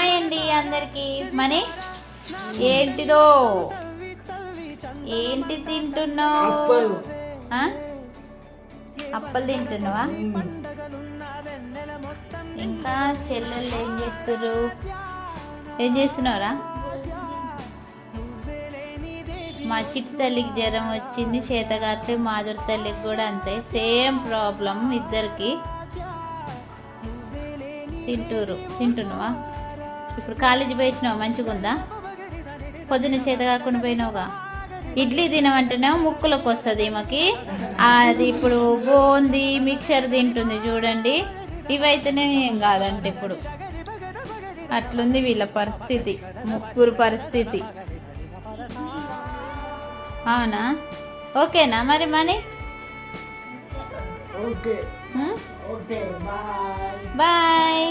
Hi అండి అందరికి. Money ఏంటిదో ఏంటి తింటున్నావు? అప్పలు తింటున్నావా? ఇంకా చెల్లెళ్ళు ఏం చేస్తున్నారా? మా చిట్టి తల్లికి జ్వరం వచ్చింది, చేతగాట్లే. మాధురి తల్లికి కూడా అంతే, సేమ్ ప్రాబ్లం ఇద్దరికి. తింటున్నావా? ఇప్పుడు కాలేజీ పోయినావు, మంచిగా ఉందా? పొద్దున్న చేత కాకుండా పోయినావుగా. ఇడ్లీ తినమంటేనేమో ముక్కులకు వస్తుంది ఈమెకి. అది ఇప్పుడు బోంది మిక్చర్ తింటుంది చూడండి. ఇవైతేనే ఏం కాదంటే ఇప్పుడు అట్లుంది వీళ్ళ పరిస్థితి, ముగ్గురు పరిస్థితి. అవునా? ఓకేనా మరి మనీ? బాయ్.